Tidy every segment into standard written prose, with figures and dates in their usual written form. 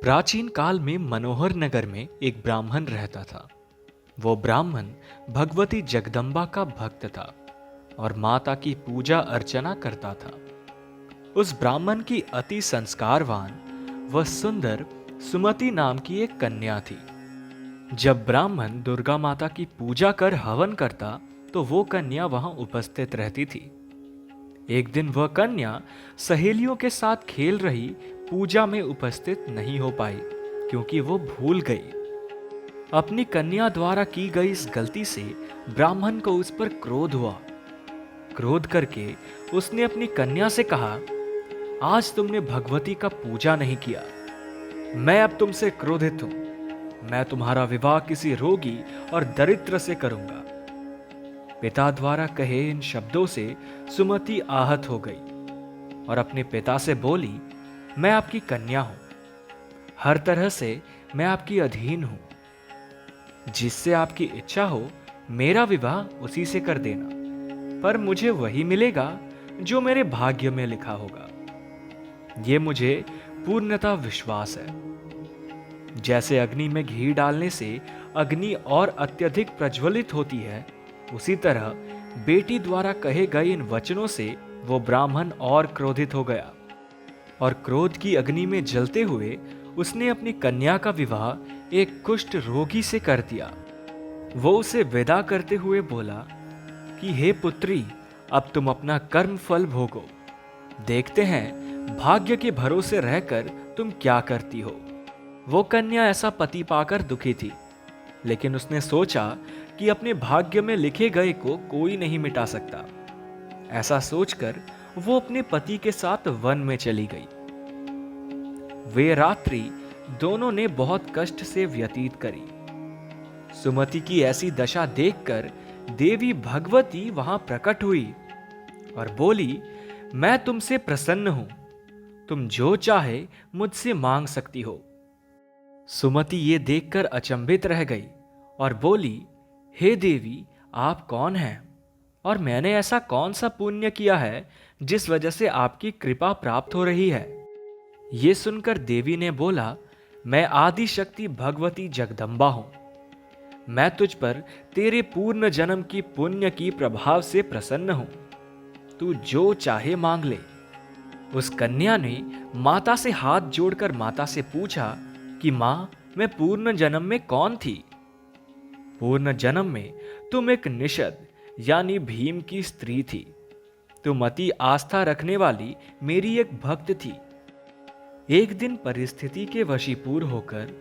प्राचीन काल में मनोहर नगर में एक ब्राह्मण रहता था। वो ब्राह्मण भगवती जगदम्बा का भक्त था और माता की पूजा अर्चना करता था। उस ब्राह्मण की अति संस्कारवान व सुंदर सुमति नाम की एक कन्या थी। जब ब्राह्मण दुर्गा माता की पूजा कर हवन करता तो वो कन्या वहां उपस्थित रहती थी। एक दिन वह कन्या सहेलियों के साथ खेल रही पूजा में उपस्थित नहीं हो पाई क्योंकि वो भूल गई। अपनी कन्या द्वारा की गई इस गलती से ब्राह्मण को उस पर क्रोध हुआ। क्रोध करके उसने अपनी कन्या से कहा, आज तुमने भगवती का पूजा नहीं किया, मैं अब तुमसे क्रोधित हूं। मैं तुम्हारा विवाह किसी रोगी और दरिद्र से करूंगा। पिता द्वारा कहे इन शब्दों से सुमति आहत हो गई और अपने पिता से बोली, मैं आपकी कन्या हूं, हर तरह से मैं आपकी अधीन हूं। जिससे आपकी इच्छा हो मेरा विवाह उसी से कर देना, पर मुझे वही मिलेगा जो मेरे भाग्य में लिखा होगा। ये मुझे पूर्णतः विश्वास है। जैसे अग्नि में घी डालने से अग्नि और अत्यधिक प्रज्वलित होती है, उसी तरह बेटी द्वारा कहे गए इन वचनों से वो ब्राह्मण और क्रोधित हो गया और क्रोध की अग्नि में जलते हुए उसने अपनी कन्या का विवाह एक कुष्ठ रोगी से कर दिया। वो उसे विदा करते हुए बोला कि हे पुत्री, अब तुम अपना कर्म फल भोगो। देखते हैं भाग्य के भरोसे रहकर तुम क्या करती हो। वो कन्या ऐसा पति पाकर दुखी थी, लेकिन उसने सोचा कि अपने भाग्य में लिखे गए को कोई नहीं मिटा सकता। ऐसा सोचकर वो अपने पति के साथ वन में चली गई। वे रात्रि दोनों ने बहुत कष्ट से व्यतीत करी। सुमति की ऐसी दशा देखकर देवी भगवती वहां प्रकट हुई और बोली, मैं तुमसे प्रसन्न हूं, तुम जो चाहे मुझसे मांग सकती हो। सुमति ये देखकर अचंभित रह गई और बोली, हे देवी, आप कौन हैं और मैंने ऐसा कौन सा पुण्य किया है जिस वजह से आपकी कृपा प्राप्त हो रही है। ये सुनकर देवी ने बोला, मैं आदि शक्ति भगवती जगदम्बा हूं। मैं तुझ पर तेरे पूर्ण जन्म की पुण्य की प्रभाव से प्रसन्न हूं। तू जो चाहे मांग ले। उस कन्या ने माता से हाथ जोड़कर माता से पूछा कि मां, मैं पूर्ण जन्म में कौन थी। पूर्ण जन्म में तुम एक निषद यानी भीम की स्त्री थी। तुम अति आस्था रखने वाली मेरी एक भक्त थी। एक दिन परिस्थिति के वशीभूत होकर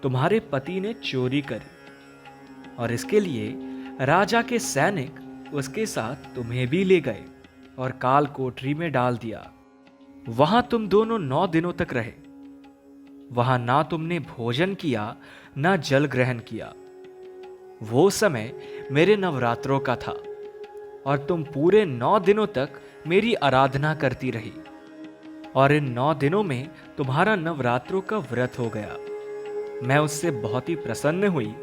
तुम्हारे पति ने चोरी करी और इसके लिए राजा के सैनिक उसके साथ तुम्हें भी ले गए और काल कोठरी में डाल दिया। वहां तुम दोनों 9 दिनों तक रहे। वहां ना तुमने भोजन किया ना जल ग्रहण किया। वो समय मेरे नवरात्रों का था और तुम पूरे 9 दिनों तक मेरी आराधना करती रही और इन 9 दिनों में तुम्हारा नवरात्रों का व्रत हो गया। मैं उससे बहुत ही प्रसन्न हुई